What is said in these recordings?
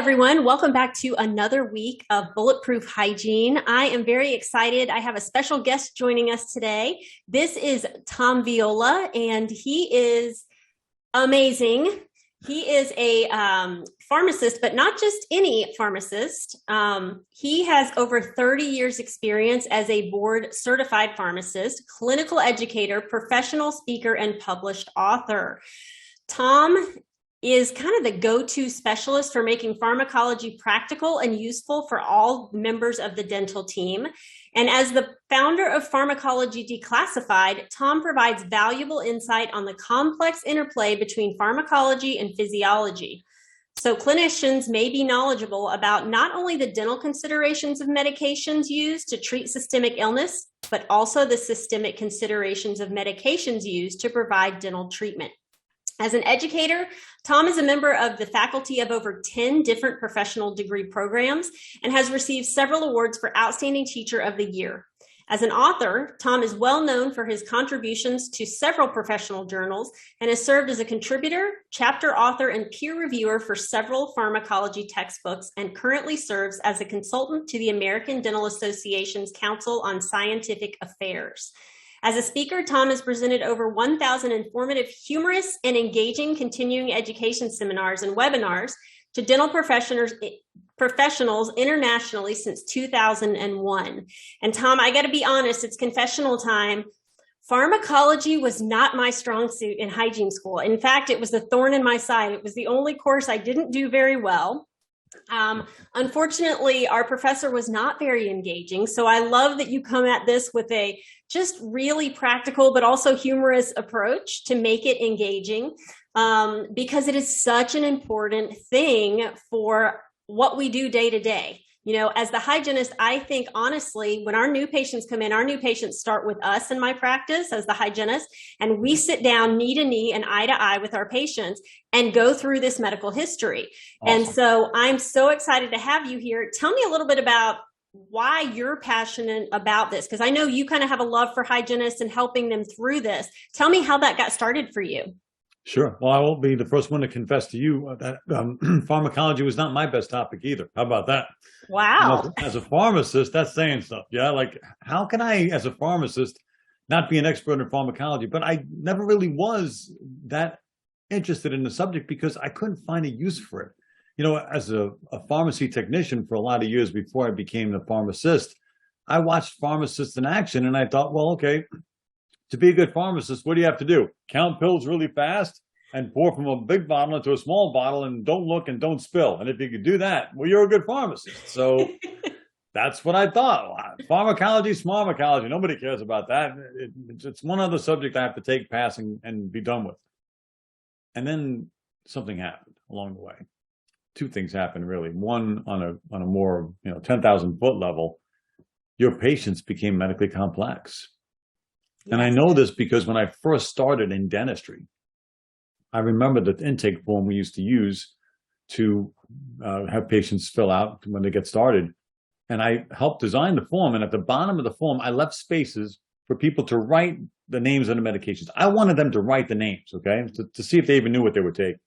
everyone. Welcome back to another week of Bulletproof Hygiene. I am very excited. I have a special guest joining us today. This is Tom Viola, and he is amazing. He is a pharmacist, but not just any pharmacist. He has over 30 years experience as a board certified pharmacist, clinical educator, professional speaker, and published author. Tom is kind of the go-to specialist for making pharmacology practical and useful for all members of the dental team. And as the founder of Pharmacology Declassified, Tom provides valuable insight on the complex interplay between pharmacology and physiology. So clinicians may be knowledgeable about not only the dental considerations of medications used to treat systemic illness, but also the systemic considerations of medications used to provide dental treatment. As an educator, Tom is a member of the faculty of over 10 different professional degree programs and has received several awards for Outstanding Teacher of the Year. As an author, Tom is well known for his contributions to several professional journals and has served as a contributor, chapter author, and peer reviewer for several pharmacology textbooks, and currently serves as a consultant to the American Dental Association's Council on Scientific Affairs. As a speaker, Tom has presented over 1,000 informative, humorous, and engaging continuing education seminars and webinars to dental professionals internationally since 2001. And Tom, I got to be honest, it's confessional time. Pharmacology was not my strong suit in hygiene school. In fact, it was a thorn in my side. It was the only course I didn't do very well. Unfortunately, our professor was not very engaging. So I love that you come at this with a just really practical, but also humorous approach to make it engaging, because it is such an important thing for what we do day to day. You know, as the hygienist, I think honestly, when our new patients come in, our new patients start with us in my practice as the hygienist, and we sit down knee to knee and eye to eye with our patients and go through this medical history. Awesome. And so I'm so excited to have you here. Tell me a little bit about why you're passionate about this, because I know you kind of have a love for hygienists and helping them through this. Tell me how that got started for you. Sure. Well, I won't be the first one to confess to you that pharmacology was not my best topic either. How about that? Wow. You know, as a pharmacist, that's saying stuff. Yeah. Like, how can I, as a pharmacist, not be an expert in pharmacology? But I never really was that interested in the subject because I couldn't find a use for it. You know, as a pharmacy technician for a lot of years before I became the pharmacist, I watched pharmacists in action and I thought, well, okay, to be a good pharmacist, what do you have to do? Count pills really fast and pour from a big bottle into a small bottle and don't look and don't spill. And if you could do that, well, you're a good pharmacist. So that's what I thought. Pharmacology, smarmacology, nobody cares about that. It's one other subject I have to take, pass, and be done with. And then something happened along the way. Two things happened, really. One, on a more 10,000 foot level, your patients became medically complex. Yes. And I know this because when I first started in dentistry, I remember the intake form we used to use to have patients fill out when they get started. And I helped design the form. And at the bottom of the form, I left spaces for people to write the names of the medications. I wanted them to write the names, okay, to see if they even knew what they were taking.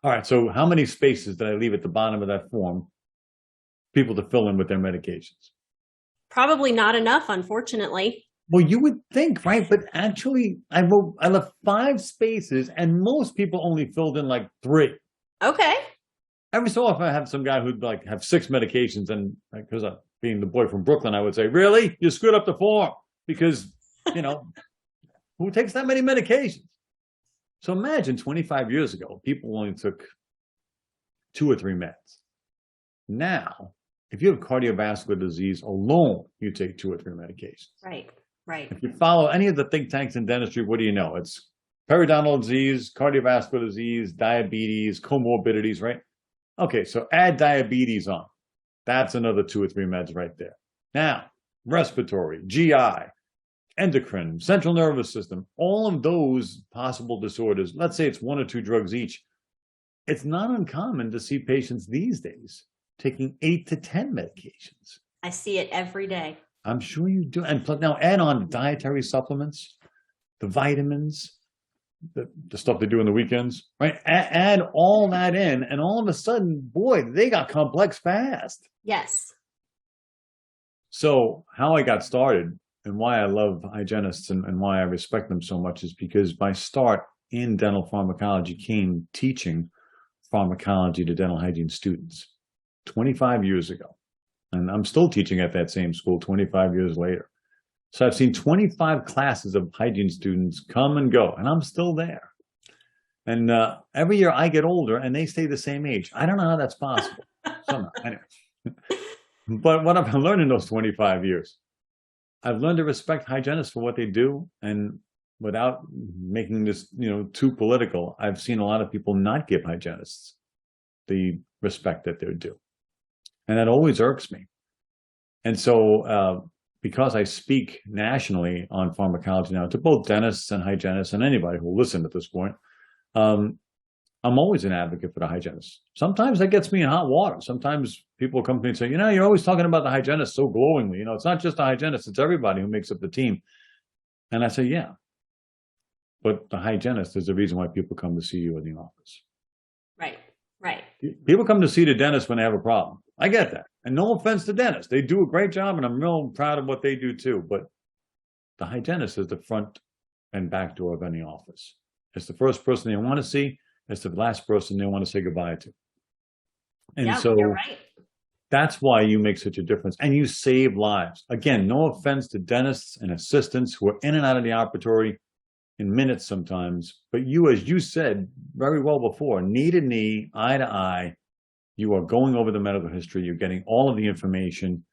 All right, so how many spaces did I leave at the bottom of that form, people to fill in with their medications? Probably not enough, unfortunately. Well, you would think, right? But actually, I left 5 spaces, and most people only filled in like 3. Okay. Every so often, I have some guy who'd like have 6 medications, and because being the boy from Brooklyn, I would say, "Really? You screwed up the form because who takes that many medications?" So imagine 25 years ago, people only took 2 or 3 meds. Now, if you have cardiovascular disease alone, you take 2 or 3 medications. Right. Right. If you follow any of the think tanks in dentistry, what do you know? It's periodontal disease, cardiovascular disease, diabetes, comorbidities, right? Okay, so add diabetes on. That's another 2 or 3 meds right there. Now, respiratory, GI, endocrine, central nervous system, all of those possible disorders, let's say it's 1 or 2 drugs each. It's not uncommon to see patients these days taking 8 to 10 medications. I see it every day. I'm sure you do. And now add on dietary supplements, the vitamins, the stuff they do on the weekends, right? Add all that in, and all of a sudden, boy, they got complex fast. Yes. So how I got started and why I love hygienists and why I respect them so much is because my start in dental pharmacology came teaching pharmacology to dental hygiene students 25 years ago. And I'm still teaching at that same school 25 years later. So I've seen 25 classes of hygiene students come and go, and I'm still there. And every year I get older and they stay the same age. I don't know how that's possible. Somehow, anyway. But what I've learned in those 25 years, I've learned to respect hygienists for what they do. And without making this, too political, I've seen a lot of people not give hygienists the respect that they're due. And that always irks me. And so because I speak nationally on pharmacology now to both dentists and hygienists and anybody who will listen at this point, I'm always an advocate for the hygienist. Sometimes that gets me in hot water. Sometimes people come to me and say, you're always talking about the hygienist so glowingly. It's not just the hygienist, it's everybody who makes up the team. And I say, yeah, but the hygienist is the reason why people come to see you in the office. Right, right. People come to see the dentist when they have a problem. I get that. And no offense to dentists. They do a great job, and I'm real proud of what they do too. But the hygienist is the front and back door of any office. It's the first person they want to see. It's the last person they want to say goodbye to. And so you're right. That's why you make such a difference. And you save lives. Again, no offense to dentists and assistants who are in and out of the operatory in minutes sometimes. But you, as you said very well before, knee to knee, eye to eye, you are going over the medical history. You're getting all of the information.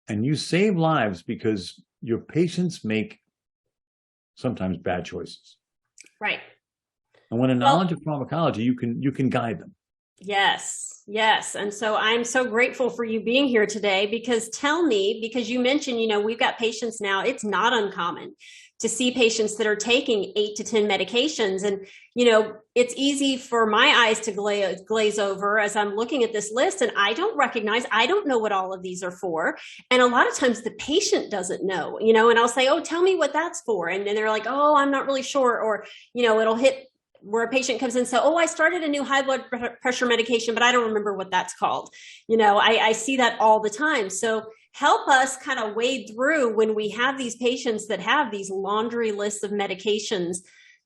And you save lives because your patients make sometimes bad choices. Right. And when a knowledge of pharmacology, you can guide them. Yes, yes. And so I'm so grateful for you being here today, because because you mentioned, we've got patients now, it's not uncommon to see patients that are taking 8 to 10 medications. And, it's easy for my eyes to glaze over as I'm looking at this list, and I don't know what all of these are for. And a lot of times the patient doesn't know, and I'll say, oh, tell me what that's for. And then they're like, oh, I'm not really sure. Or, it'll hit where a patient comes in and says, oh, I started a new high blood pressure medication, but I don't remember what that's called. I see that all the time. So help us kind of wade through when we have these patients that have these laundry lists of medications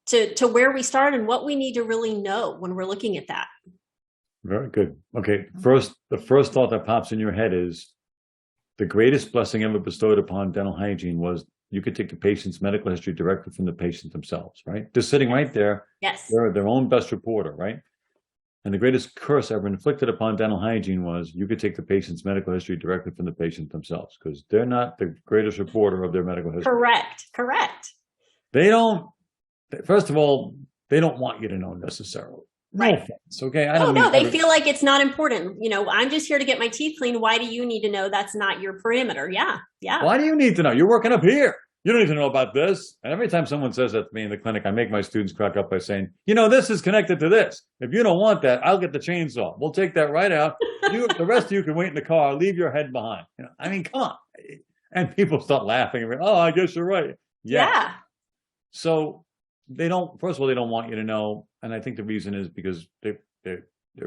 to where we start and what we need to really know when we're looking at that. Very good. Okay. The first thought that pops in your head is the greatest blessing ever bestowed upon dental hygiene was you could take the patient's medical history directly from the patient themselves, right? They're sitting right there. Yes. They're their own best reporter, right? And the greatest curse ever inflicted upon dental hygiene was you could take the patient's medical history directly from the patient themselves, because they're not the greatest reporter of their medical history. Correct. First of all, they don't want you to know necessarily. No offense, okay? They feel like it's not important. I'm just here to get my teeth cleaned. Why do you need to know? That's not your parameter. Yeah. Why do you need to know? You're working up here. You don't need to know about this. And every time someone says that to me in the clinic, I make my students crack up by saying, this is connected to this. If you don't want that, I'll get the chainsaw. We'll take that right out. The rest of you can wait in the car. Leave your head behind. Come on. And people start laughing. And oh, I guess you're right. Yeah. So first of all, they don't want you to know. And I think the reason is because they're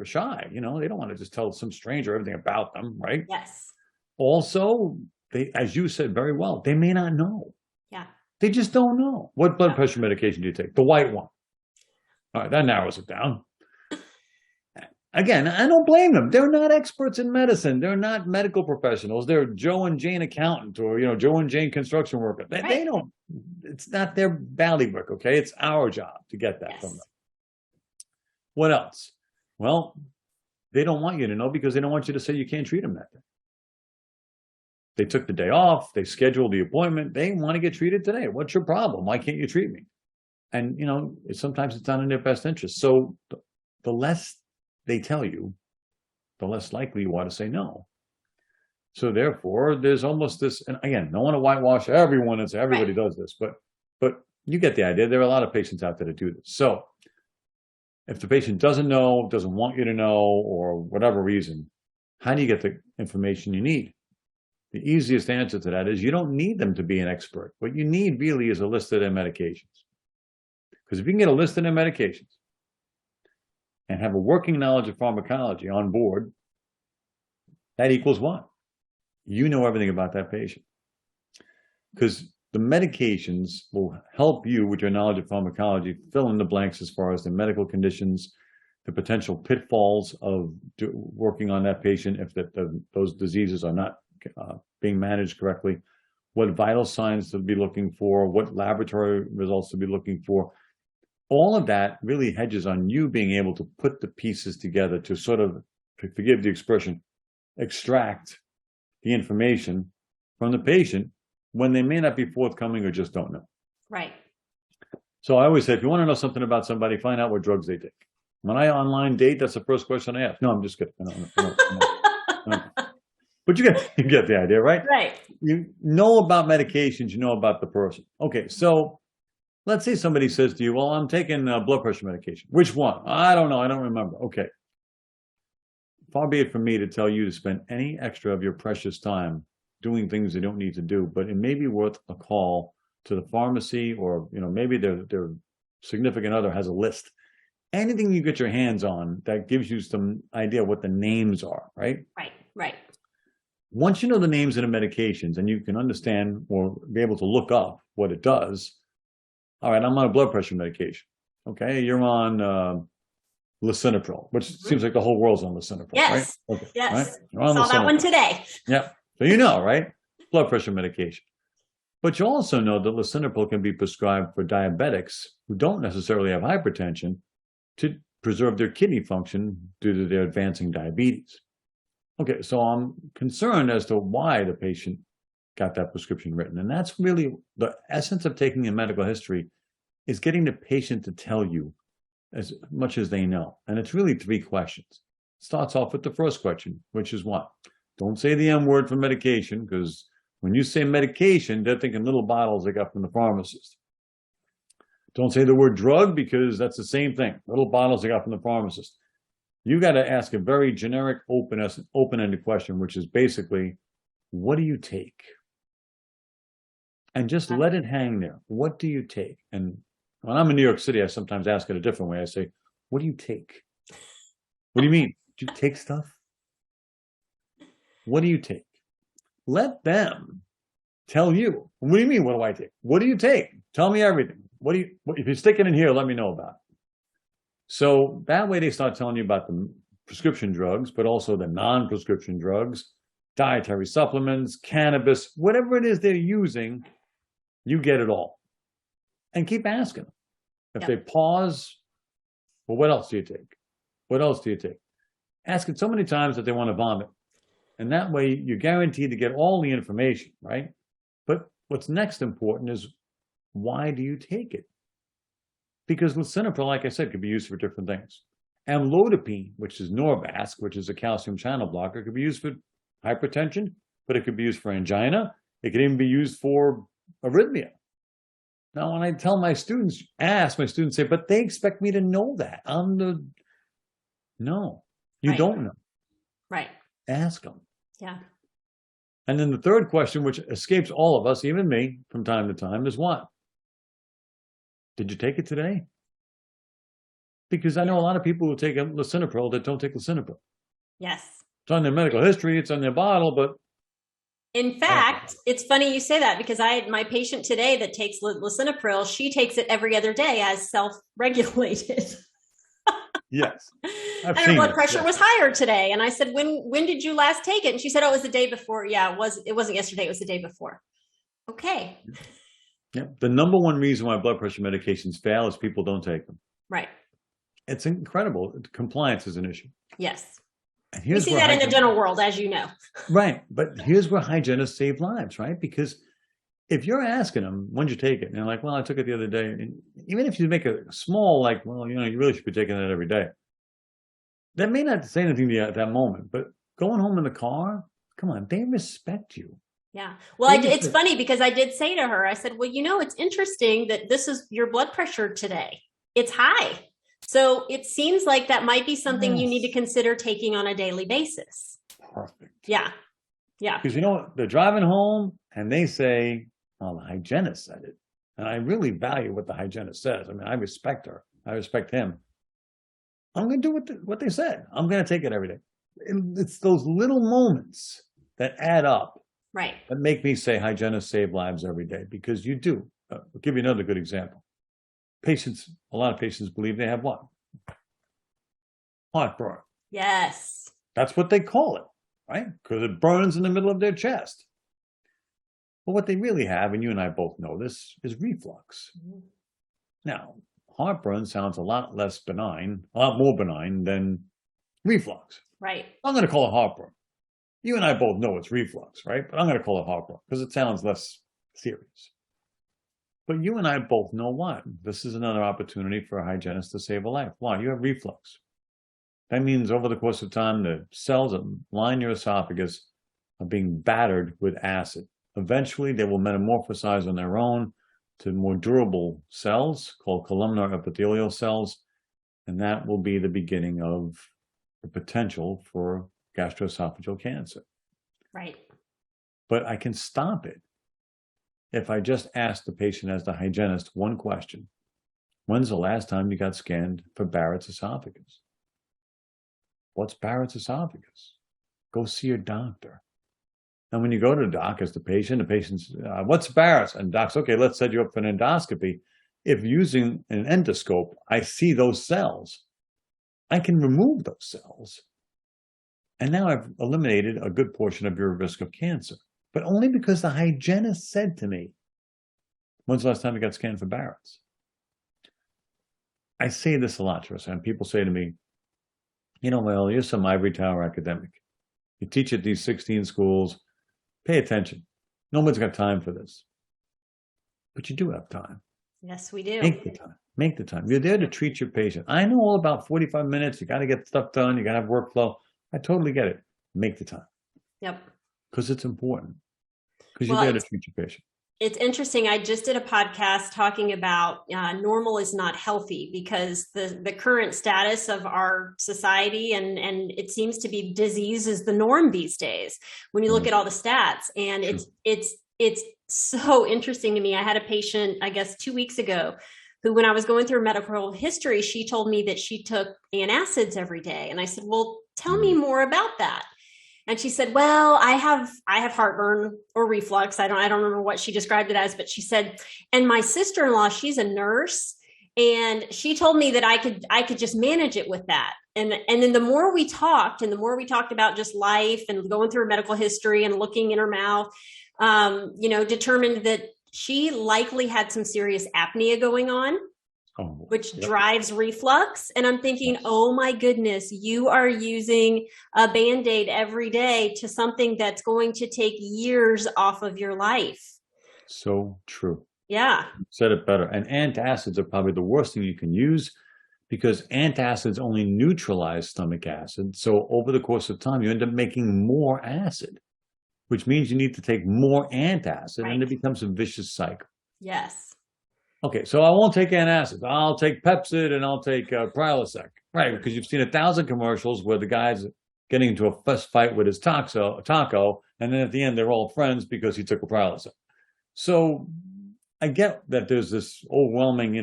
shy. They don't want to just tell some stranger everything about them, right? Yes. Also, as you said very well, they may not know. Yeah. They just don't know. What blood pressure medication do you take? The white one. All right, that narrows it down. Again, I don't blame them. They're not experts in medicine. They're not medical professionals. They're Joe and Jane accountant or, Joe and Jane construction worker. They don't, it's not their bailiwick, okay? It's our job to get that from them. What else? Well, they don't want you to know because they don't want you to say you can't treat them that day. They took the day off. They scheduled the appointment. They want to get treated today. What's your problem? Why can't you treat me? And, sometimes it's not in their best interest. So the less they tell you, the less likely you are to say no. So therefore, there's almost this, and again, don't want to whitewash everyone and say everybody does this, but you get the idea. There are a lot of patients out there that do this. So if the patient doesn't know, doesn't want you to know, or whatever reason, how do you get the information you need? The easiest answer to that is you don't need them to be an expert. What you need really is a list of their medications. Because if you can get a list of their medications and have a working knowledge of pharmacology on board, that equals what? You know everything about that patient. Because the medications will help you with your knowledge of pharmacology fill in the blanks as far as the medical conditions, the potential pitfalls of working on that patient if those diseases are not being managed correctly, what vital signs to be looking for, what laboratory results to be looking for. All of that really hedges on you being able to put the pieces together to sort of, forgive the expression, extract the information from the patient when they may not be forthcoming or just don't know. Right. So I always say, if you want to know something about somebody, find out what drugs they take. When I online date, that's the first question I ask. No, I'm just kidding. No. But you get the idea, right? Right. You know about medications, you know about the person. Okay, so let's say somebody says to you, well, I'm taking blood pressure medication. Which one? I don't know. I don't remember. Okay. Far be it from me to tell you to spend any extra of your precious time doing things you don't need to do, but it may be worth a call to the pharmacy, or maybe their significant other has a list. Anything you get your hands on that gives you some idea what the names are, right? Right. Once you know the names of the medications and you can understand or be able to look up what it does, all right, I'm on a blood pressure medication. Okay, you're on lisinopril, which seems like the whole world's on lisinopril, yes. right? Okay, yes. Right? You're on Saw that one today. Yeah, so you know, right? Blood pressure medication. But you also know that lisinopril can be prescribed for diabetics who don't necessarily have hypertension to preserve their kidney function due to their advancing diabetes. Okay, so I'm concerned as to why the patient got that prescription written. And that's really the essence of taking a medical history, is getting the patient to tell you as much as they know. And it's really 3 questions. It starts off with the first question, which is what? Don't say the M word for medication, because when you say medication, they're thinking little bottles they got from the pharmacist. Don't say the word drug, because that's the same thing. Little bottles they got from the pharmacist. You got to ask a very generic, open-ended question, which is basically, what do you take? And just let it hang there. What do you take? And when I'm in New York City, I sometimes ask it a different way. I say, what do you take? What do you mean? Do you take stuff? What do you take? Let them tell you. What do you mean, what do I take? What do you take? Tell me everything. If you stick it in here, let me know about it. So that way they start telling you about the prescription drugs, but also the non-prescription drugs, dietary supplements, cannabis, whatever it is they're using, you get it all. And keep asking them. If they pause, well, what else do you take? What else do you take? Ask it so many times that they want to vomit. And that way you're guaranteed to get all the information, right? But what's next important is, why do you take it? Because lisinopril, like I said, could be used for different things. Amlodipine, which is Norvasc, which is a calcium channel blocker, could be used for hypertension, but it could be used for angina. It could even be used for arrhythmia. Now, when I tell my students, say, but they expect me to know that. No, you don't know. Right. Ask them. Yeah. And then the third question, which escapes all of us, even me, from time to time, is what? Did you take it today? Because I know a lot of people who take lisinopril that don't take lisinopril. Yes. It's on their medical history, it's on their bottle, but... In fact, it's funny you say that, because I had my patient today that takes lisinopril. She takes it every other day as self-regulated. Yes. And her blood pressure was higher today. And I said, when did you last take it? And she said, oh, it was the day before. Yeah, it wasn't yesterday, it was the day before. Okay. Yeah. The number one reason why blood pressure medications fail is people don't take them. Right. It's incredible. Compliance is an issue. Yes. And we see that in the dental world, as you know. Right. But here's where hygienists save lives, right? Because if you're asking them, when did you take it? And they're like, well, I took it the other day. And even if you make a small, like, well, you really should be taking that every day. That may not say anything to you at that moment, but going home in the car, come on, they respect you. Yeah. Well, it's funny, because I did say to her, I said, well, it's interesting that this is your blood pressure today. It's high. So it seems like that might be something you need to consider taking on a daily basis. Perfect. Yeah. Yeah. Because they're driving home and they say, well, the hygienist said it. and I really value what the hygienist says. I mean, I respect her. I respect him. I'm going to do what they said. I'm going to take it every day. And it's those little moments that add up Right. that make me say hygienists save lives every day, because you do. I'll give you another good example. A lot of patients believe they have what? Heartburn. Yes. That's what they call it, right? Because it burns in the middle of their chest. But what they really have, and you and I both know this, is reflux. Now, heartburn sounds a lot less benign, a lot more benign than reflux. Right. I'm going to call it heartburn. You and I both know it's reflux, right? But I'm going to call it heartburn because it sounds less serious. But you and I both know why. This is another opportunity for a hygienist to save a life. Why? You have reflux. That means over the course of time, the cells that line your esophagus are being battered with acid. Eventually, they will metamorphosize on their own to more durable cells called columnar epithelial cells, and that will be the beginning of the potential for gastroesophageal cancer. Right. But I can stop it if I just ask the patient as the hygienist one question. When's the last time you got scanned for Barrett's esophagus? What's Barrett's esophagus? Go see your doctor. And when you go to the doc as the patient's, what's Barrett's? And doc's, okay, let's set you up for an endoscopy. If using an endoscope, I see those cells, I can remove those cells. And now I've eliminated a good portion of your risk of cancer. But only because the hygienist said to me, when's the last time you got scanned for Barrett's? I say this a lot, Charissa, and people say to me, well, you're some ivory tower academic. You teach at these 16 schools. Pay attention. Nobody's got time for this. But you do have time. Yes, we do. Make the time. Make the time. You're there to treat your patient. I know all about 45 minutes. You got to get stuff done. You got to have workflow. I totally get it. Make the time. Yep. Because it's important. Because you're there to treat your patient. It's interesting. I just did a podcast talking about normal is not healthy, because the current status of our society and it seems to be disease is the norm these days when you look at all the stats. And it's so interesting to me. I had a patient, I guess 2 weeks ago, who, when I was going through medical history, she told me that she took antacids every day. And I said, well, tell me more about that. And she said, well, I have heartburn or reflux. I don't remember what she described it as, but she said, and my sister-in-law, she's a nurse, and she told me that I could just manage it with that. And then the more we talked about just life and going through her medical history and looking in her mouth, determined that she likely had some serious apnea going on. Which drives reflux. And I'm thinking, oh my goodness, you are using a Band-Aid every day to something that's going to take years off of your life. So true. Yeah. You said it better. And antacids are probably the worst thing you can use, because antacids only neutralize stomach acid. So over the course of time, you end up making more acid, which means you need to take more antacid, and it becomes a vicious cycle. Yes. Okay, so I won't take antacids. I'll take Pepcid and I'll take Prilosec, right? Because you've seen 1,000 commercials where the guy's getting into a fist fight with his taco, and then at the end they're all friends because he took a Prilosec. So I get that there's this overwhelming,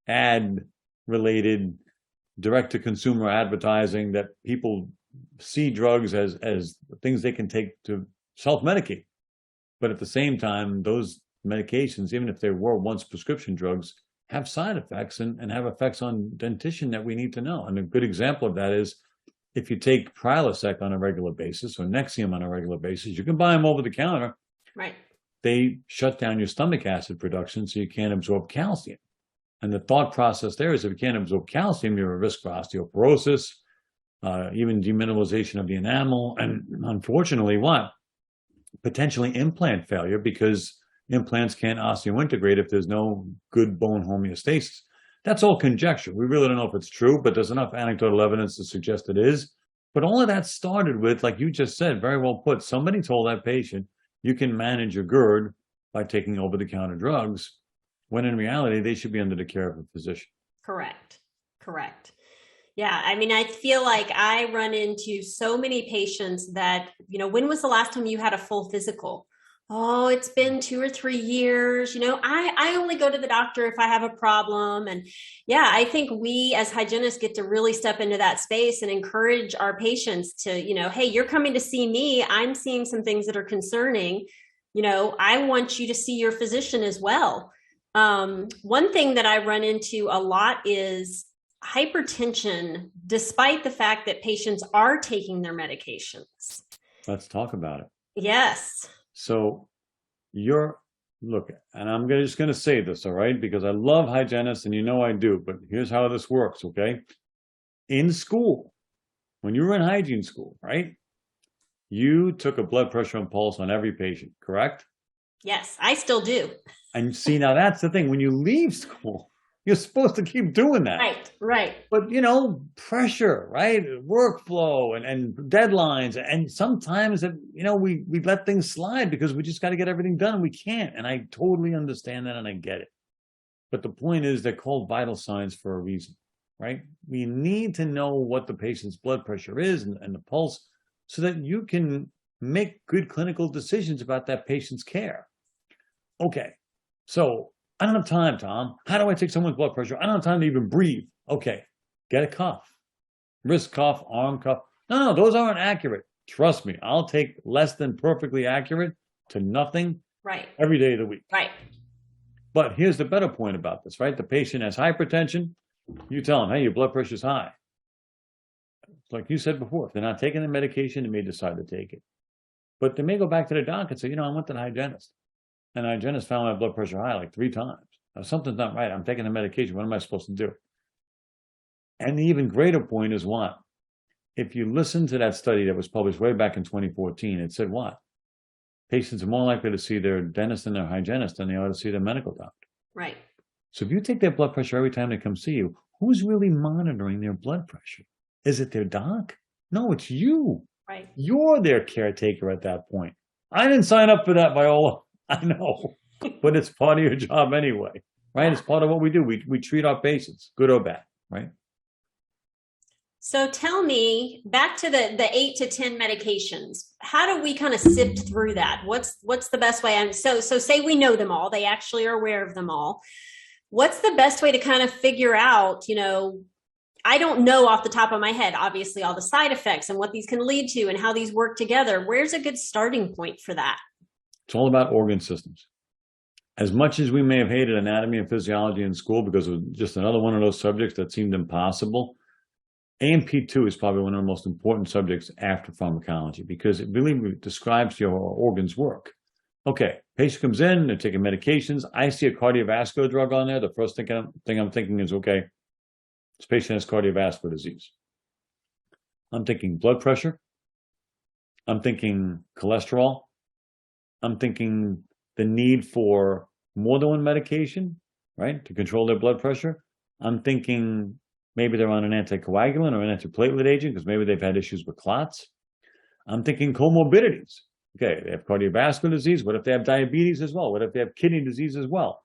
ad-related, direct-to-consumer advertising that people see drugs as things they can take to self-medicate. But at the same time, those medications, even if they were once prescription drugs, have side effects and have effects on dentition that we need to know. And a good example of that is if you take Prilosec on a regular basis or Nexium on a regular basis, you can buy them over the counter. Right. They shut down your stomach acid production so you can't absorb calcium. And the thought process there is if you can't absorb calcium, you're at risk for osteoporosis, even demineralization of the enamel, and unfortunately, potentially implant failure, because implants can't osseointegrate if there's no good bone homeostasis. That's all conjecture. We really don't know if it's true, but there's enough anecdotal evidence to suggest it is. But all of that started with, like you just said, very well put, somebody told that patient, you can manage your GERD by taking over-the-counter drugs, when in reality, they should be under the care of a physician. Correct. Yeah, I mean, I feel like I run into so many patients that, when was the last time you had a full physical? Oh, it's been 2 or 3 years. I only go to the doctor if I have a problem. And yeah, I think we as hygienists get to really step into that space and encourage our patients to, hey, you're coming to see me. I'm seeing some things that are concerning. I want you to see your physician as well. One thing that I run into a lot is hypertension, despite the fact that patients are taking their medications. Let's talk about it. Yes. So look, and I'm just going to say this, all right, because I love hygienists and I do, but here's how this works, okay? In school, when you were in hygiene school, right, you took a blood pressure and pulse on every patient, correct? Yes, I still do. And see, now that's the thing. When you leave school, you're supposed to keep doing that. Right. But, pressure, right? Workflow and deadlines. And sometimes, we let things slide because we just got to get everything done. We can't. And I totally understand that and I get it. But the point is they're called vital signs for a reason, right? We need to know what the patient's blood pressure is and the pulse so that you can make good clinical decisions about that patient's care. Okay, so I don't have time, Tom. How do I take someone's blood pressure? I don't have time to even breathe. Okay, get a cuff. Wrist cuff, arm cuff. No, those aren't accurate. Trust me, I'll take less than perfectly accurate to nothing every day of the week. Right. But here's the better point about this, right? The patient has hypertension. You tell them, hey, your blood pressure's high. Like you said before, if they're not taking the medication, they may decide to take it. But they may go back to the doc and say, I went to the hygienist. And the hygienist found my blood pressure high like 3 times. Now, something's not right. I'm taking the medication. What am I supposed to do? And the even greater point is what? If you listen to that study that was published way back in 2014, it said what? Patients are more likely to see their dentist and their hygienist than they are to see their medical doctor. Right. So if you take their blood pressure every time they come see you, who's really monitoring their blood pressure? Is it their doc? No, it's you. Right. You're their caretaker at that point. I didn't sign up for that, Viola. I know, but it's part of your job anyway, right? It's part of what we do. We treat our patients, good or bad, right? So tell me, back to the 8 to 10 medications, how do we kind of sift through that? What's the best way? So say we know them all, they actually are aware of them all. What's the best way to kind of figure out, I don't know off the top of my head, obviously, all the side effects and what these can lead to and how these work together. Where's a good starting point for that? It's all about organ systems. As much as we may have hated anatomy and physiology in school because it was just another one of those subjects that seemed impossible, A&P2 is probably one of the most important subjects after pharmacology because it really describes how our organs work. Okay, patient comes in, they're taking medications. I see a cardiovascular drug on there. The first thing I'm thinking is, okay, this patient has cardiovascular disease. I'm thinking blood pressure. I'm thinking cholesterol. I'm thinking the need for more than one medication, right, to control their blood pressure. I'm thinking maybe they're on an anticoagulant or an antiplatelet agent because maybe they've had issues with clots. I'm thinking comorbidities. Okay, they have cardiovascular disease. What if they have diabetes as well? What if they have kidney disease as well?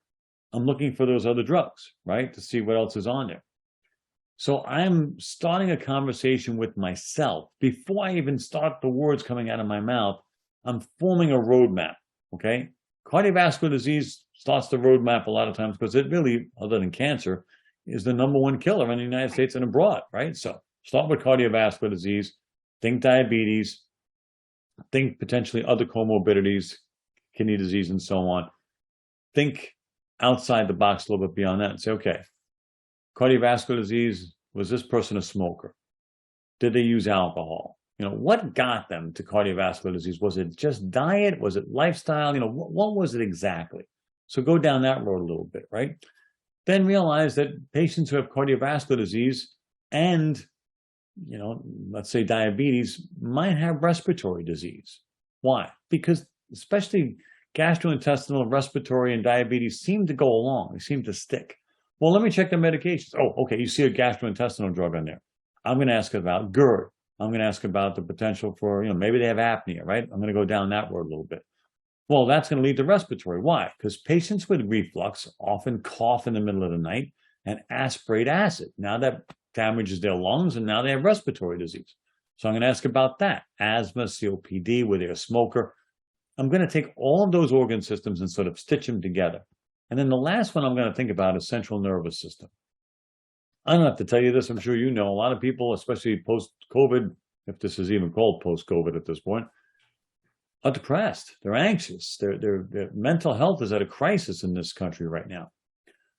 I'm looking for those other drugs, right, to see what else is on there. So I'm starting a conversation with myself. Before I even start the words coming out of my mouth, I'm forming a roadmap, okay? Cardiovascular disease starts the roadmap a lot of times because it really, other than cancer, is the #1 killer in the United States and abroad, right? So start with cardiovascular disease, think diabetes, think potentially other comorbidities, kidney disease and so on. Think outside the box a little bit beyond that and say, okay, cardiovascular disease, was this person a smoker? Did they use alcohol? What got them to cardiovascular disease? Was it just diet? Was it lifestyle? What was it exactly? So go down that road a little bit, right? Then realize that patients who have cardiovascular disease and, let's say diabetes might have respiratory disease. Why? Because especially gastrointestinal, respiratory, and diabetes seem to go along. They seem to stick. Well, let me check the medications. Oh, okay, you see a gastrointestinal drug on there. I'm going to ask about GERD. I'm going to ask about the potential for, maybe they have apnea, right? I'm going to go down that road a little bit. Well, that's going to lead to respiratory. Why? Because patients with reflux often cough in the middle of the night and aspirate acid. Now that damages their lungs, and now they have respiratory disease. So I'm going to ask about that. Asthma, COPD, were they a smoker? I'm going to take all of those organ systems and sort of stitch them together. And then the last one I'm going to think about is central nervous system. I don't have to tell you this. I'm sure you know a lot of people, especially post-COVID, if this is even called post-COVID at this point, are depressed. They're anxious. Their mental health is at a crisis in this country right now.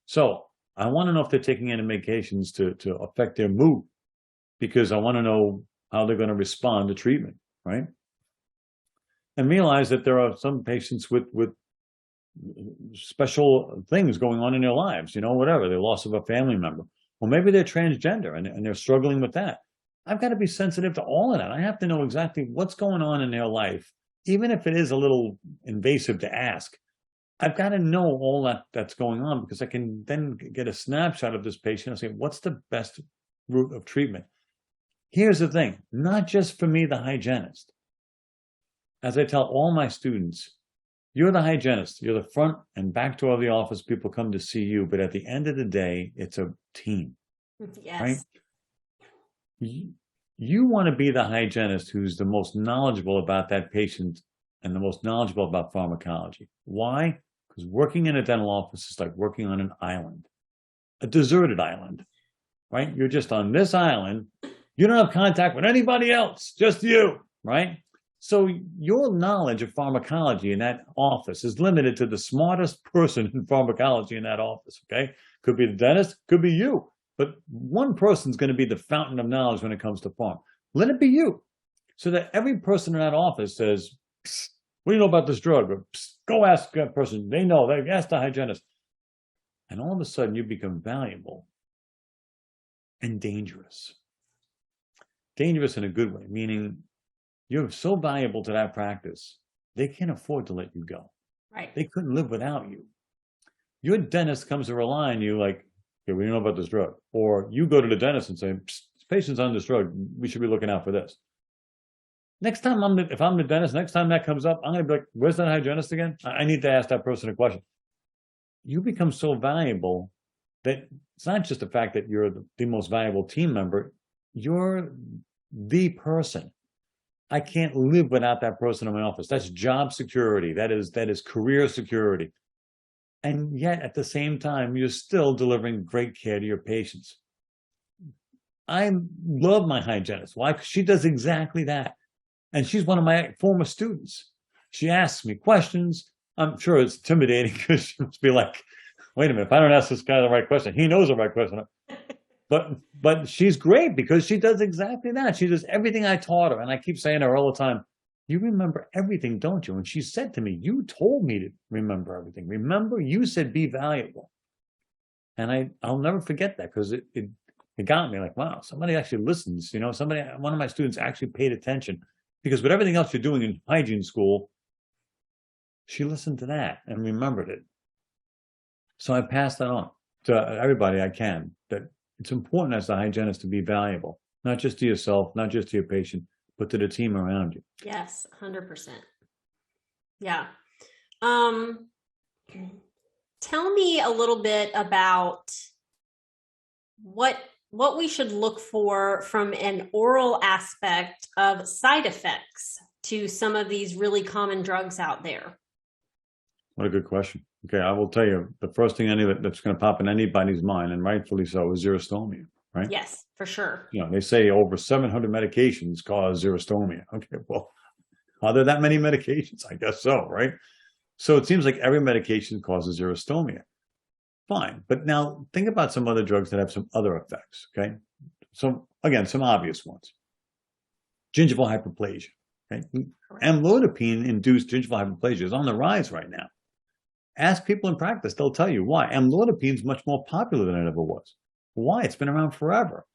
So I want to know if they're taking any medications to affect their mood, because I want to know how they're going to respond to treatment, right? And realize that there are some patients with special things going on in their lives, whatever, the loss of a family member, or maybe they're transgender and they're struggling with that. I've got to be sensitive to all of that. I have to know exactly what's going on in their life, even if it is a little invasive to ask. I've got to know all that's going on, because I can then get a snapshot of this patient and say, what's the best route of treatment? Here's the thing, not just for me, the hygienist. As I tell all my students, you're the hygienist. You're the front and back door of the office. People come to see you, but at the end of the day, it's a team. Yes. Right? You want to be the hygienist who's the most knowledgeable about that patient and the most knowledgeable about pharmacology. Why? Because working in a dental office is like working on an island, a deserted island, right? You're just on this island. You don't have contact with anybody else, just you, right? So your knowledge of pharmacology in that office is limited to the smartest person in pharmacology in that office, okay? Could be the dentist, could be you. But one person's going to be the fountain of knowledge when it comes to pharma. Let it be you. So that every person in that office says, what do you know about this drug? Or, go ask that person. They know. They ask the hygienist. And all of a sudden, you become valuable and dangerous. Dangerous in a good way, meaning you're so valuable to that practice, they can't afford to let you go. Right. They couldn't live without you. Your dentist comes to rely on you like, okay, we know about this drug. Or you go to the dentist and say, this patient's on this drug. We should be looking out for this. Next time, if I'm the dentist, next time that comes up, I'm going to be like, where's that hygienist again? I need to ask that person a question. You become so valuable that it's not just the fact that you're the most valuable team member. You're the person. I can't live without that person in my office. That's job security. That is career security. And yet, at the same time, you're still delivering great care to your patients. I love my hygienist. Why? Because she does exactly that. And she's one of my former students. She asks me questions. I'm sure it's intimidating because she must be like, wait a minute, if I don't ask this guy the right question, he knows the right question. But she's great because she does exactly that. She does everything I taught her. And I keep saying to her all the time, you remember everything, don't you? And she said to me, you told me to remember everything. Remember, you said be valuable. And I'll never forget that, because it got me like, wow, somebody actually listens. One of my students actually paid attention, because with everything else you're doing in hygiene school, she listened to that and remembered it. So I pass that on to everybody I can, that it's important as a hygienist to be valuable, not just to yourself, not just to your patient, but to the team around you. Yes, 100%. Yeah. Tell me a little bit about what we should look for from an oral aspect of side effects to some of these really common drugs out there. What a good question. Okay, I will tell you, the first thing that's going to pop in anybody's mind, and rightfully so, is xerostomia, right? Yes, for sure. They say over 700 medications cause xerostomia. Okay, well, are there that many medications? I guess so, right? So it seems like every medication causes xerostomia. Fine, but now think about some other drugs that have some other effects, okay? So again, some obvious ones. Gingival hyperplasia, okay? Amlodipine-induced gingival hyperplasia is on the rise right now. Ask people in practice, they'll tell you why. Amlodipine is much more popular than it ever was. Why? It's been around forever.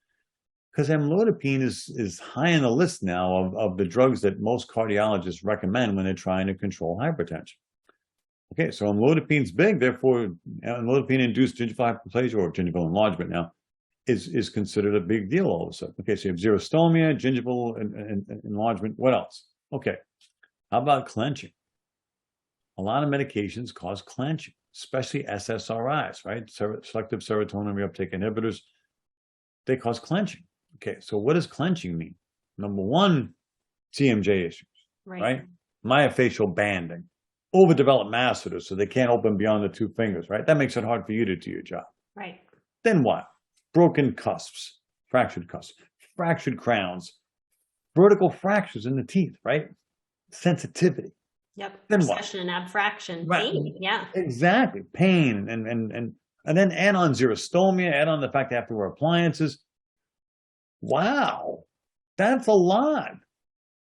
Because amlodipine is high on the list now of the drugs that most cardiologists recommend when they're trying to control hypertension. Okay, so amlodipine's big, therefore amlodipine-induced gingival hyperplasia, or gingival enlargement now, is considered a big deal all of a sudden. Okay, so you have xerostomia, gingival enlargement. What else? Okay, how about clenching? A lot of medications cause clenching, especially SSRIs, right? Selective serotonin reuptake inhibitors. They cause clenching. Okay, so what does clenching mean? Number one, TMJ issues, right? myofascial banding, overdeveloped masseters so they can't open beyond the 2 fingers, right? That makes it hard for you to do your job. Right. Then what? Broken cusps, fractured crowns, vertical fractures in the teeth, right? Sensitivity. Yep. Then Recession and abfraction. Pain. Yeah. Exactly. Pain and then add on xerostomia, add on the fact they have to wear appliances. Wow. That's a lot.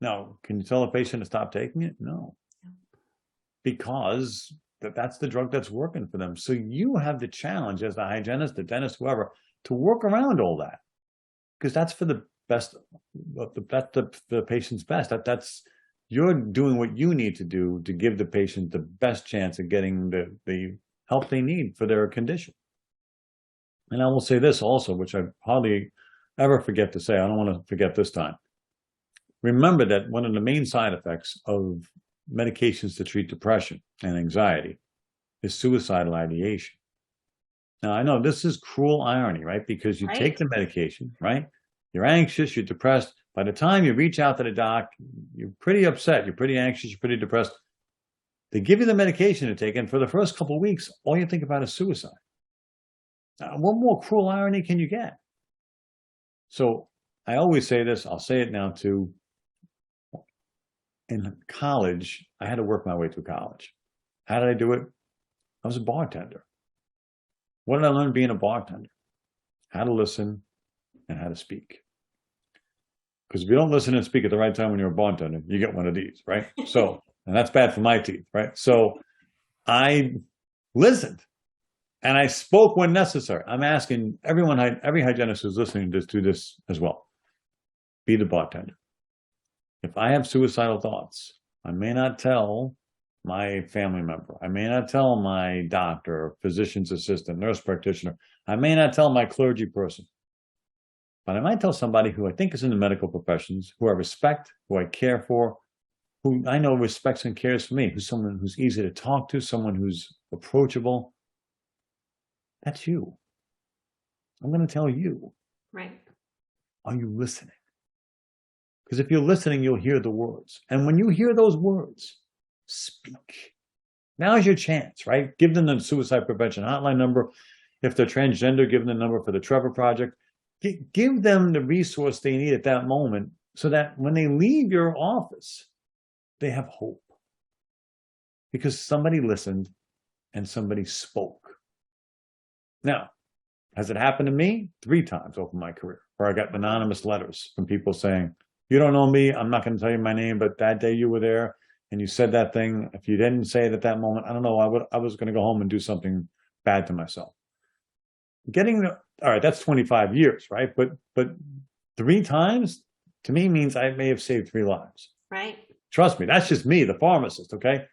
Now, can you tell a patient to stop taking it? No. Because that's the drug that's working for them. So you have the challenge as the hygienist, the dentist, whoever, to work around all that. Because that's for the best, the patient's best. That's you're doing what you need to do to give the patient the best chance of getting the help they need for their condition. And I will say this also, which I hardly ever forget to say. I don't want to forget this time. Remember that one of the main side effects of medications to treat depression and anxiety is suicidal ideation. Now, I know this is cruel irony, right? Because you take the medication, right? You're anxious, you're depressed. By the time you reach out to the doc, you're pretty upset, you're pretty anxious, you're pretty depressed. They give you the medication to take, and for the first couple of weeks, all you think about is suicide. Now, what more cruel irony can you get? So I always say this, I'll say it now too. In college, I had to work my way through college. How did I do it? I was a bartender. What did I learn being a bartender? How to listen and how to speak. Because if you don't listen and speak at the right time when you're a bartender, you get one of these, right? So, and that's bad for my teeth, right? So I listened and I spoke when necessary. I'm asking everyone, every hygienist who's listening to do this as well. Be the bartender. If I have suicidal thoughts, I may not tell my family member. I may not tell my doctor, physician's assistant, nurse practitioner. I may not tell my clergy person. But I might tell somebody who I think is in the medical professions, who I respect, who I care for, who I know respects and cares for me, who's someone who's easy to talk to, someone who's approachable. That's you. I'm going to tell you. Right. Are you listening? Because if you're listening, you'll hear the words. And when you hear those words, speak. Now's your chance, right? Give them the suicide prevention hotline number. If they're transgender, give them the number for the Trevor Project. Give them the resource they need at that moment so that when they leave your office, they have hope. Because somebody listened and somebody spoke. Now, has it happened to me? 3 times over my career, where I got anonymous letters from people saying, you don't know me, I'm not going to tell you my name, but that day you were there and you said that thing. If you didn't say it at that moment, I don't know, I was going to go home and do something bad to myself. All right, that's 25 years, right? But 3 times to me means I may have saved 3 lives. Right. Trust me, that's just me, the pharmacist, okay?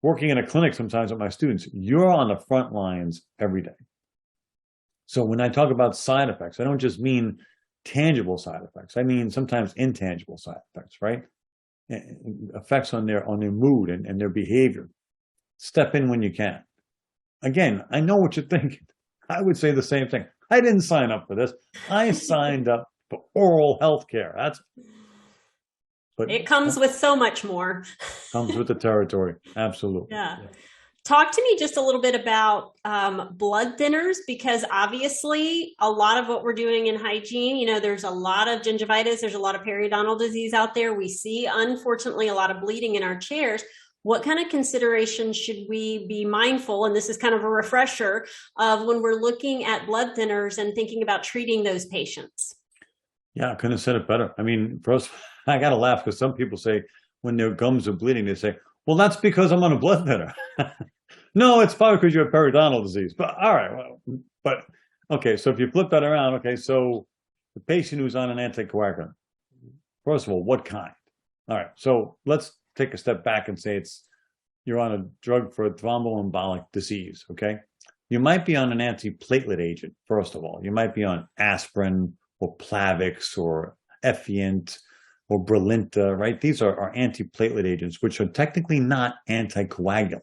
Working in a clinic sometimes with my students, you're on the front lines every day. So when I talk about side effects, I don't just mean tangible side effects. I mean sometimes intangible side effects, right? Effects on their mood and their behavior. Step in when you can. Again, I know what you're thinking. I would say the same thing. I didn't sign up for this. I signed up for oral health care. But it comes with so much more. Comes with the territory. Absolutely. Yeah. Talk to me just a little bit about blood thinners, because obviously a lot of what we're doing in hygiene, there's a lot of gingivitis, there's a lot of periodontal disease out there. We see, unfortunately, a lot of bleeding in our chairs. What kind of considerations should we be mindful? And this is kind of a refresher of when we're looking at blood thinners and thinking about treating those patients. Yeah, I couldn't have said it better. I mean, first, I got to laugh because some people say when their gums are bleeding, they say, well, that's because I'm on a blood thinner. No, it's probably because you have periodontal disease. But all right, okay, so if you flip that around, okay, so the patient who's on an anticoagulant, first of all, what kind? All right, so let's take a step back and say you're on a drug for a thromboembolic disease, okay? You might be on an antiplatelet agent, first of all. You might be on aspirin or Plavix or Effient or Brilinta, right? These are antiplatelet agents, which are technically not anticoagulants.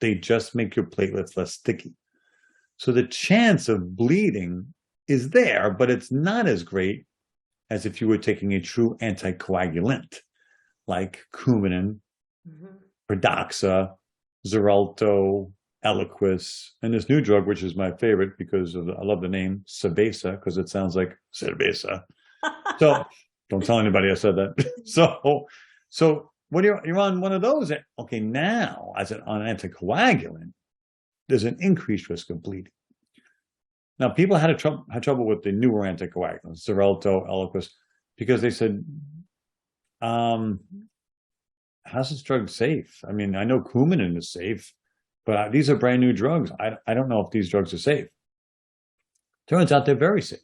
They just make your platelets less sticky. So the chance of bleeding is there, but it's not as great as if you were taking a true anticoagulant, like Coumadin Pradaxa, Xarelto, Eliquis, and this new drug, which is my favorite because I love the name, Sabesa, because it sounds like cerveza. So don't tell anybody I said that. So when you're on one of those, okay, now as on anticoagulant, there's an increased risk of bleeding. Now, people had trouble with the newer anticoagulants, Xarelto, Eliquis, because they said, how's this drug safe? I mean, I know Coumadin is safe, but these are brand new drugs. I don't know if these drugs are safe. Turns out they're very safe.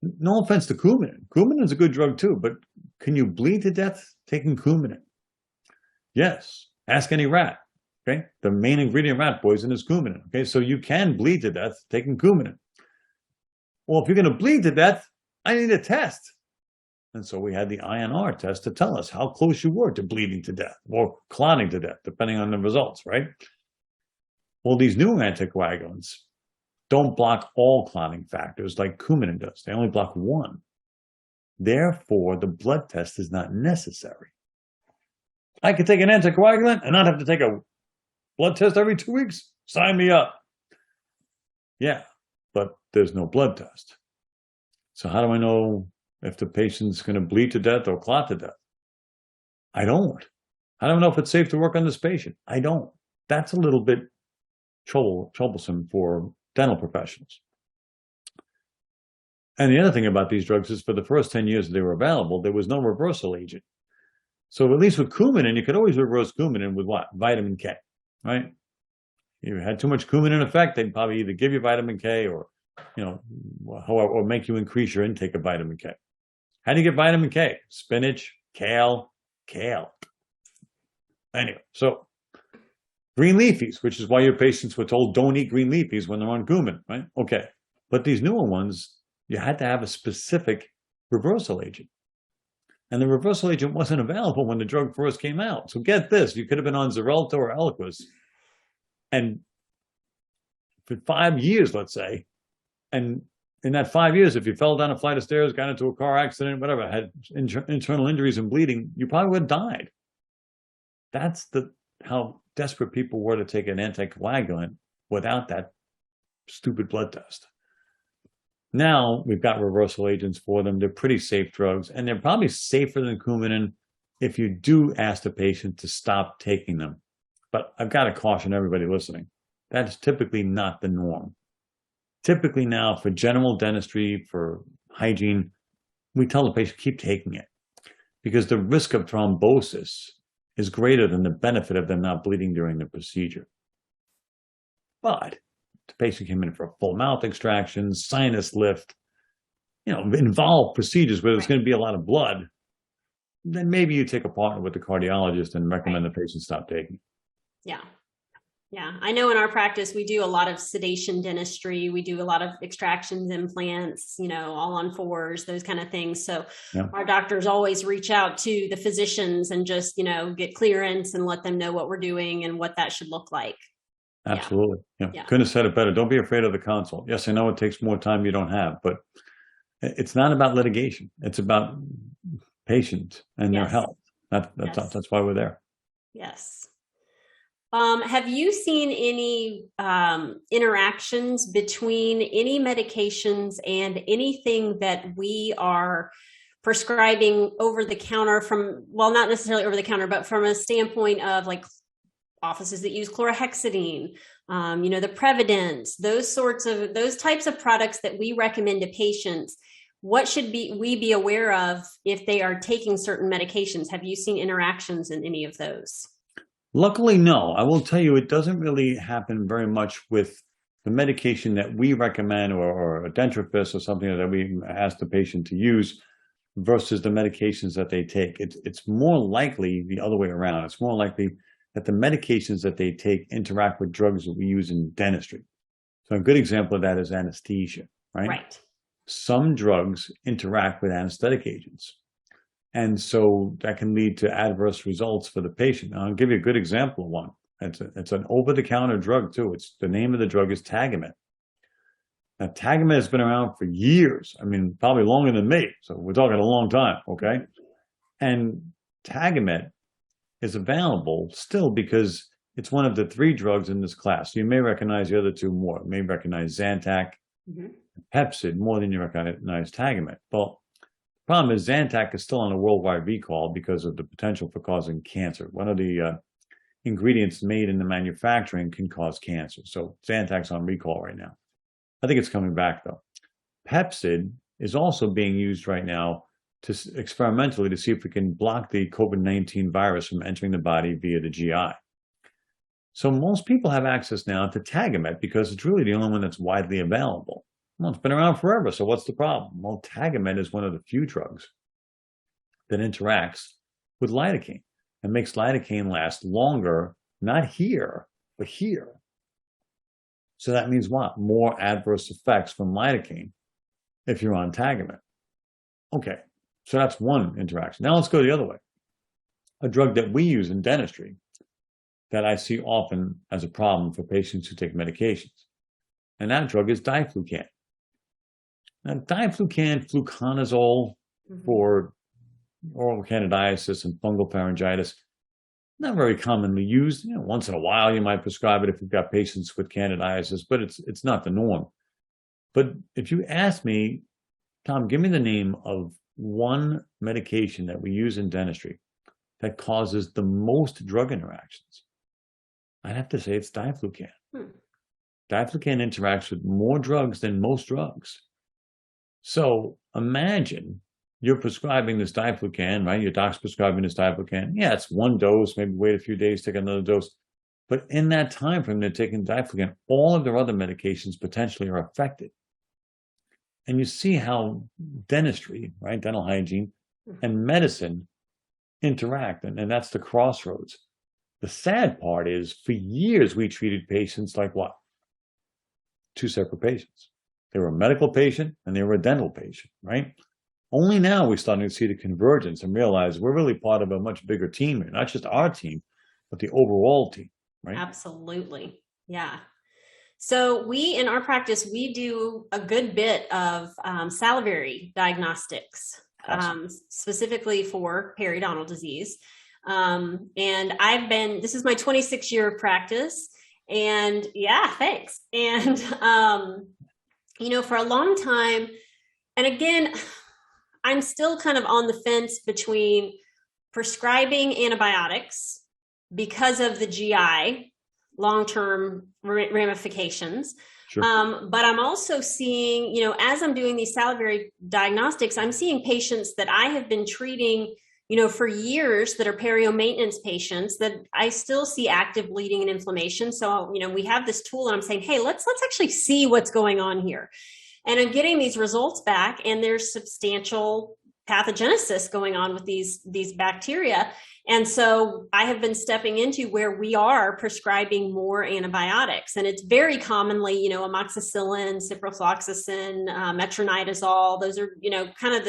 No offense to Coumadin. Coumadin is a good drug too, but can you bleed to death taking Coumadin? Yes. Ask any rat. Okay. The main ingredient of rat poison is Coumadin. Okay. So you can bleed to death taking Coumadin. Well, if you're going to bleed to death, I need a test. And so we had the INR test to tell us how close you were to bleeding to death or clotting to death, depending on the results, right? Well, these new anticoagulants don't block all clotting factors like Coumadin does. They only block one. Therefore, the blood test is not necessary. I could take an anticoagulant and not have to take a blood test every 2 weeks. Sign me up. Yeah, but there's no blood test. So how do I know if the patient's going to bleed to death or clot to death? I don't. I don't know if it's safe to work on this patient. I don't. That's a little bit troublesome for dental professionals. And the other thing about these drugs is for the first 10 years that they were available, there was no reversal agent. So at least with Coumadin, you could always reverse Coumadin with what? Vitamin K, right? If you had too much Coumadin effect, they'd probably either give you vitamin K or, or make you increase your intake of vitamin K. How do you get vitamin K? Spinach, kale. Anyway, so green leafies, which is why your patients were told don't eat green leafies when they're on Coumadin, right? Okay. But these newer ones, you had to have a specific reversal agent. And the reversal agent wasn't available when the drug first came out. So get this, you could have been on Xarelto or Eliquis, and for 5 years, let's say, and in that 5 years, if you fell down a flight of stairs, got into a car accident, whatever, had internal injuries and bleeding, you probably would have died. That's how desperate people were to take an anticoagulant without that stupid blood test. Now we've got reversal agents for them. They're pretty safe drugs, and they're probably safer than Coumadin if you do ask the patient to stop taking them. But I've got to caution everybody listening. That's typically not the norm. Typically now for general dentistry, for hygiene, we tell the patient keep taking it because the risk of thrombosis is greater than the benefit of them not bleeding during the procedure. But the patient came in for a full mouth extraction, sinus lift, involved procedures where there's going to be a lot of blood, then maybe you take a partner with the cardiologist and recommend the patient stop taking. Yeah. Yeah. I know in our practice, we do a lot of sedation dentistry. We do a lot of extractions, implants, all on fours, those kind of things. So our doctors always reach out to the physicians and just, get clearance and let them know what we're doing and what that should look like. Absolutely. Yeah. Couldn't have said it better. Don't be afraid of the consult. Yes, I know it takes more time you don't have, but it's not about litigation. It's about patients and their health. That's why we're there. Yes. Have you seen any interactions between any medications and anything that we are prescribing over the counter not necessarily over the counter, but from a standpoint of like offices that use chlorhexidine, the Previdents, those types of products that we recommend to patients? What should we be aware of if they are taking certain medications? Have you seen interactions in any of those? Luckily, no. I will tell you, it doesn't really happen very much with the medication that we recommend or a dentifrice or something that we ask the patient to use versus the medications that they take. It's more likely the other way around. It's more likely that the medications that they take interact with drugs that we use in dentistry. So a good example of that is anesthesia, right? Right. Some drugs interact with anesthetic agents. And so that can lead to adverse results for the patient. Now, I'll give you a good example of one. It's an over-the-counter drug, too. The name of the drug is Tagamet. Now, Tagamet has been around for years. I mean, probably longer than me. So we're talking a long time, okay? And Tagamet is available still because it's one of the 3 drugs in this class. So you may recognize the other 2 more. You may recognize Zantac, Pepcid more than you recognize Tagamet. Well, the problem is Zantac is still on a worldwide recall because of the potential for causing cancer. One of the ingredients made in the manufacturing can cause cancer. So Zantac's on recall right now. I think it's coming back though. Pepcid is also being used right now to experimentally to see if we can block the COVID-19 virus from entering the body via the GI. So most people have access now to Tagamet because it's really the only one that's widely available. Well, it's been around forever, so what's the problem? Well, Tagamet is one of the few drugs that interacts with lidocaine and makes lidocaine last longer, not here, but here. So that means what? More adverse effects from lidocaine if you're on Tagamet. Okay, so that's one interaction. Now let's go the other way. A drug that we use in dentistry that I see often as a problem for patients who take medications. And that drug is diflucan. Now, diflucan, fluconazole for oral candidiasis and fungal pharyngitis, not very commonly used. You know, once in a while you might prescribe it if you've got patients with candidiasis, but it's not the norm. But if you ask me, Tom, give me the name of one medication that we use in dentistry that causes the most drug interactions, I'd have to say it's diflucan. Diflucan interacts with more drugs than most drugs. So imagine you're prescribing this diflucan, right? Your doc's prescribing this diflucan. Yeah, it's 1 dose, maybe wait a few days, take another dose. But in that time frame they're taking diflucan, all of their other medications potentially are affected. And you see how dentistry, right, dental hygiene, and medicine interact, and that's the crossroads. The sad part is, for years we treated patients like what? 2 separate patients. They were a medical patient and they were a dental patient, right? Only now we're starting to see the convergence and realize we're really part of a much bigger team here, not just our team, but the overall team, right? Absolutely. Yeah. So we, in our practice, we do a good bit of salivary diagnostics, Awesome. specifically for periodontal disease. And this is my 26th year of practice, and yeah, thanks. And, for a long time, and again, I'm still kind of on the fence between prescribing antibiotics because of the GI long-term ramifications. Sure. But I'm also seeing, as I'm doing these salivary diagnostics, I'm seeing patients that I have been treating, for years that are perio maintenance patients that I still see active bleeding and inflammation. So, we have this tool and I'm saying, hey, let's actually see what's going on here. And I'm getting these results back, and there's substantial pathogenesis going on with these bacteria. And so I have been stepping into where we are prescribing more antibiotics, and it's very commonly, amoxicillin, ciprofloxacin, metronidazole. Those are, kind of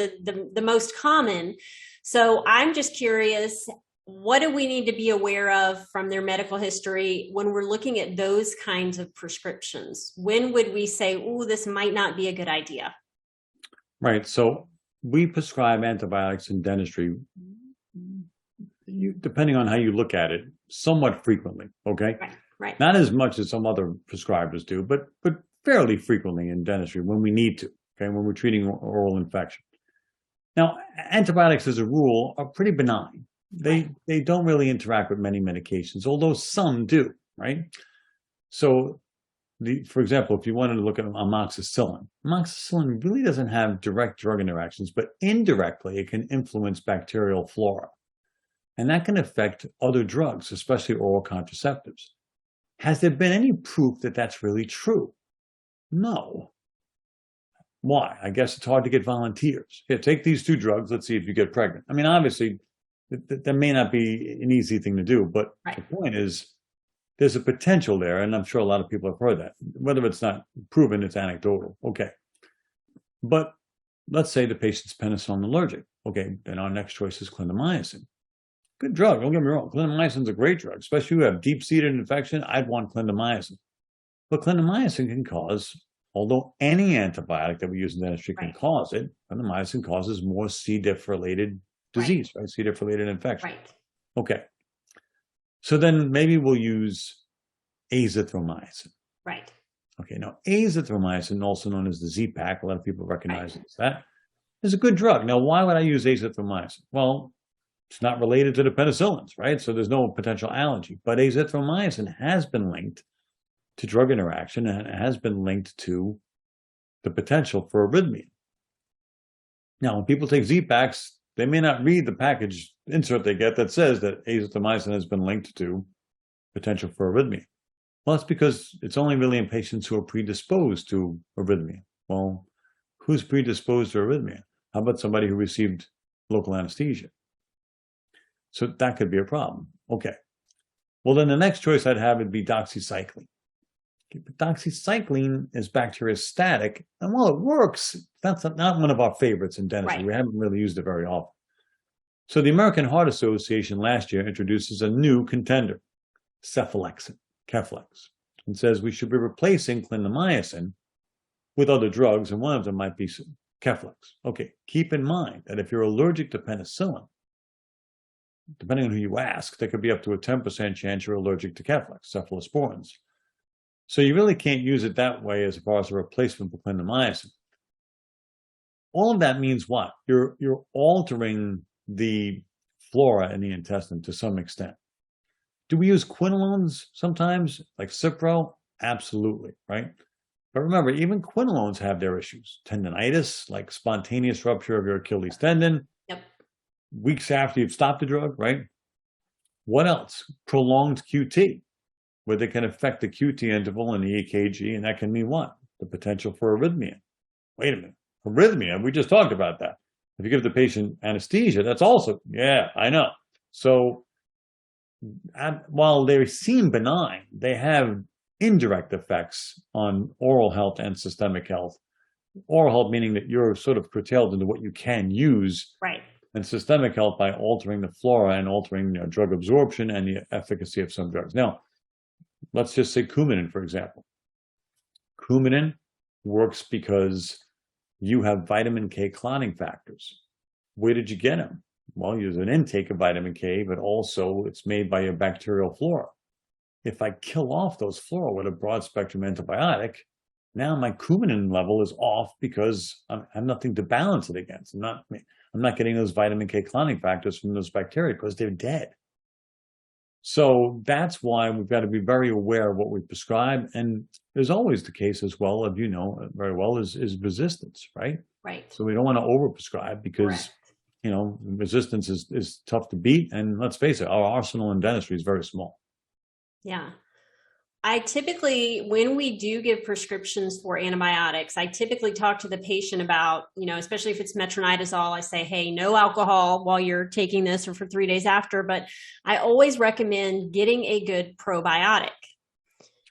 the most common. So I'm just curious, what do we need to be aware of from their medical history when we're looking at those kinds of prescriptions? When would we say, oh, this might not be a good idea? Right. So we prescribe antibiotics in dentistry, depending on how you look at it, somewhat frequently. Okay. Right. Not as much as some other prescribers do, but fairly frequently in dentistry when we need to. Okay. When we're treating oral infection. Now, antibiotics as a rule are pretty benign. They don't really interact with many medications, although some do, right? So, for example, if you wanted to look at amoxicillin really doesn't have direct drug interactions, but indirectly it can influence bacterial flora. And that can affect other drugs, especially oral contraceptives. Has there been any proof that that's really true? No. Why? I guess it's hard to get volunteers. Here, take these 2 drugs. Let's see if you get pregnant. I mean, obviously, that may not be an easy thing to do, but the point is there's a potential there, and I'm sure a lot of people have heard that. Whether it's not proven, it's anecdotal. Okay. But let's say the patient's penicillin allergic. Okay, then our next choice is clindamycin. Good drug, don't get me wrong. Clindamycin's a great drug, especially if you have deep-seated infection. I'd want clindamycin. But clindamycin can cause, although any antibiotic that we use in dentistry can cause it, clindamycin causes more C. diff-related disease, right? C. diff-related infection. Right. Okay. So then maybe we'll use azithromycin. Right. Okay, now azithromycin, also known as the Z-Pak, a lot of people recognize it as that, is a good drug. Now, why would I use azithromycin? Well, it's not related to the penicillins, right? So there's no potential allergy. But azithromycin has been linked to drug interaction, and it has been linked to the potential for arrhythmia. Now, when people take Z-Paks, they may not read the package insert they get that says that azithromycin has been linked to potential for arrhythmia. Well, that's because it's only really in patients who are predisposed to arrhythmia. Well, who's predisposed to arrhythmia? How about somebody who received local anesthesia? So that could be a problem. Okay. Well, then the next choice I'd have would be doxycycline. Okay, but doxycycline is bacteriostatic, and while it works, that's not one of our favorites in dentistry. Right. We haven't really used it very often. So the American Heart Association last year introduces a new contender, cephalexin, Keflex, and says we should be replacing clindamycin with other drugs, and one of them might be Keflex. Okay, keep in mind that if you're allergic to penicillin, depending on who you ask, there could be up to a 10% chance you're allergic to Keflex, cephalosporins. So you really can't use it that way as far as a replacement for clindamycin. All of that means what? You're altering the flora in the intestine to some extent. Do we use quinolones sometimes, like Cipro? Absolutely, right? But remember, even quinolones have their issues. Tendinitis, like spontaneous rupture of your Achilles tendon. Yep. Weeks after you've stopped the drug, right? What else? Prolonged QT, where they can affect the QT interval and the EKG, and that can mean what? The potential for arrhythmia. Wait a minute. Arrhythmia, we just talked about that. If you give the patient anesthesia, that's also, yeah, I know. So while they seem benign, they have indirect effects on oral health and systemic health. Oral health meaning that you're sort of curtailed into what you can use. Right. And systemic health by altering the flora and altering drug absorption and the efficacy of some drugs. Now, let's just say Coumadin, for example. Coumadin works because you have vitamin K clotting factors. Where did you get them? Well, there's an intake of vitamin K, but also it's made by your bacterial flora. If I kill off those flora with a broad spectrum antibiotic, now my Coumadin level is off because I have nothing to balance it against. I'm not getting those vitamin K clotting factors from those bacteria because they're dead. So that's why we've got to be very aware of what we prescribe. And there's always the case as well of, very well, is resistance, right? Right. So we don't want to overprescribe because, resistance is tough to beat. And let's face it, our arsenal in dentistry is very small. Yeah. I typically, when we do give prescriptions for antibiotics, I typically talk to the patient about, especially if it's metronidazole, I say, hey, no alcohol while you're taking this or for 3 days after, but I always recommend getting a good probiotic.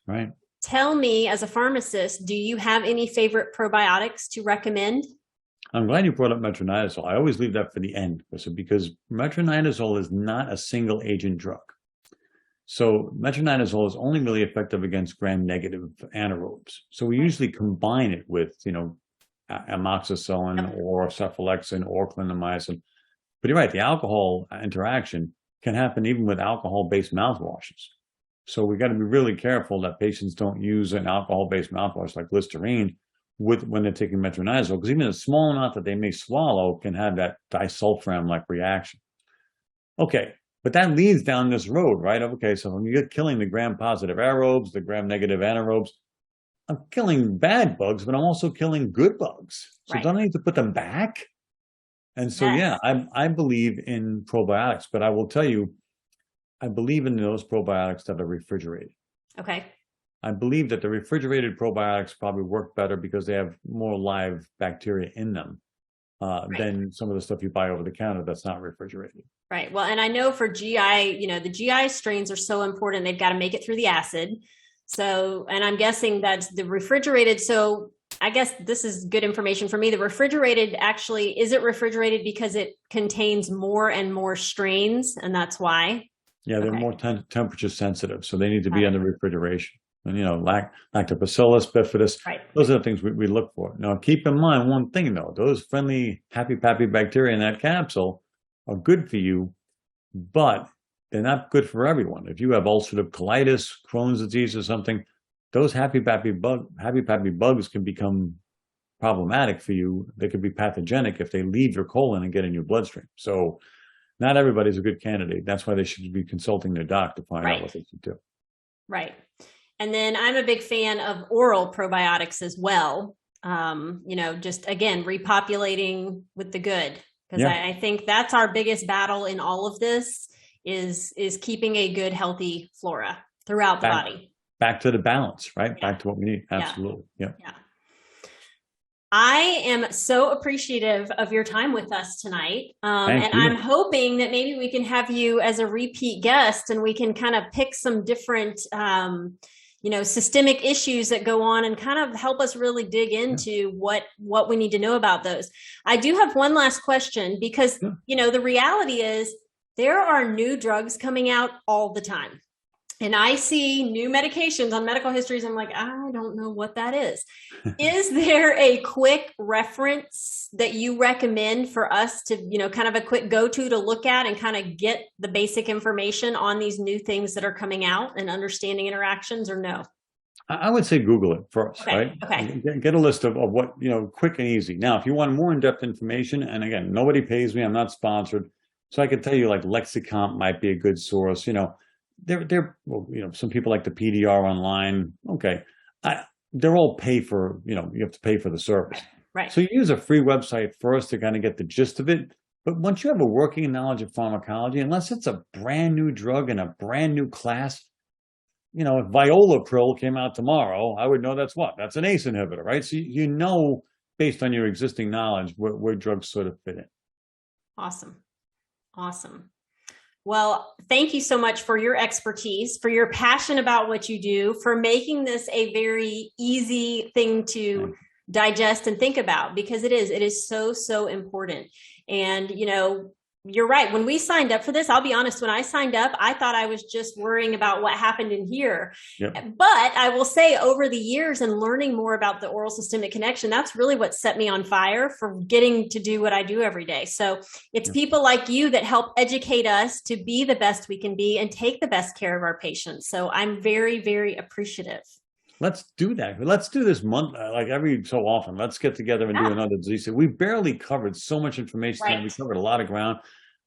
Right. Tell me, as a pharmacist, do you have any favorite probiotics to recommend? I'm glad you brought up metronidazole. I always leave that for the end because metronidazole is not a single agent drug. So metronidazole is only really effective against gram-negative anaerobes. So we usually combine it with, amoxicillin or cephalexin or clindamycin. But you're right, the alcohol interaction can happen even with alcohol-based mouthwashes. So we got to be really careful that patients don't use an alcohol-based mouthwash like Listerine when they're taking metronidazole, because even a small amount that they may swallow can have that disulfiram-like reaction. Okay. But that leads down this road, right? Okay, so when you're killing the gram-positive aerobes, the gram-negative anaerobes, I'm killing bad bugs, but I'm also killing good bugs. So don't I need to put them back? And so, I believe in probiotics, but I will tell you, I believe in those probiotics that are refrigerated. Okay. I believe that the refrigerated probiotics probably work better because they have more live bacteria in them than some of the stuff you buy over the counter that's not refrigerated. Right. Well, and I know for GI, the GI strains are so important. They've got to make it through the acid. So, and I'm guessing that's the refrigerated. So I guess this is good information for me. The refrigerated actually, is it refrigerated because it contains more and more strains, and that's why? Yeah, they're more temperature sensitive. So they need to be under refrigeration. And, lactobacillus, bifidus, those are the things we look for. Now, keep in mind one thing, though. Those friendly, happy-pappy bacteria in that capsule are good for you, but they're not good for everyone. If you have ulcerative colitis, Crohn's disease or something, those happy pappy bugs can become problematic for you. They could be pathogenic if they leave your colon and get in your bloodstream. So not everybody's a good candidate. That's why they should be consulting their doc to find out what they should do. Right. And then I'm a big fan of oral probiotics as well. Just again, repopulating with the good, because I think that's our biggest battle in all of this is keeping a good, healthy flora throughout the body. Back to the balance, right? Yeah. Back to what we need. Absolutely. Yeah. I am so appreciative of your time with us tonight. And I'm hoping that maybe we can have you as a repeat guest and we can kind of pick some different, systemic issues that go on and kind of help us really dig into what we need to know about those. I do have one last question because, the reality is there are new drugs coming out all the time. And I see new medications on medical histories. I'm like, I don't know what that is. Is there a quick reference that you recommend for us to, kind of a quick go-to to look at and kind of get the basic information on these new things that are coming out and understanding interactions, or no? I would say Google it first, right? Okay. Get a list of what, quick and easy. Now, if you want more in-depth information, and again, nobody pays me, I'm not sponsored. So I could tell you like Lexicomp might be a good source, some people like the PDR online. Okay. They're all pay for, you have to pay for the service. Right. So you use a free website first to kind of get the gist of it. But once you have a working knowledge of pharmacology, unless it's a brand new drug in a brand new class, if Viola came out tomorrow, I would know that's an ACE inhibitor, right? So based on your existing knowledge where drugs sort of fit in. Awesome. Well, thank you so much for your expertise, for your passion about what you do, for making this a very easy thing to digest and think about, because it is so, so important. And, you're right. When we signed up for this, I'll be honest, when I signed up, I thought I was just worrying about what happened in here. Yep. But I will say over the years and learning more about the oral systemic connection, that's really what set me on fire for getting to do what I do every day. So it's people like you that help educate us to be the best we can be and take the best care of our patients. So I'm very, very appreciative. Let's do that. Let's do this month, like every so often. Let's get together and do another disease. We barely covered so much information. Right. We covered a lot of ground.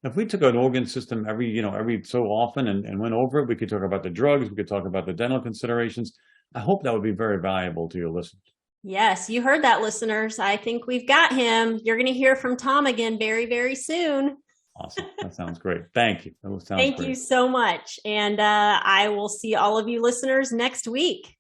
If we took an organ system every so often and went over it, we could talk about the drugs. We could talk about the dental considerations. I hope that would be very valuable to your listeners. Yes, you heard that, listeners. I think we've got him. You're going to hear from Tom again very, very soon. Awesome. That sounds great. Thank you. Thank you so much. And I will see all of you listeners next week.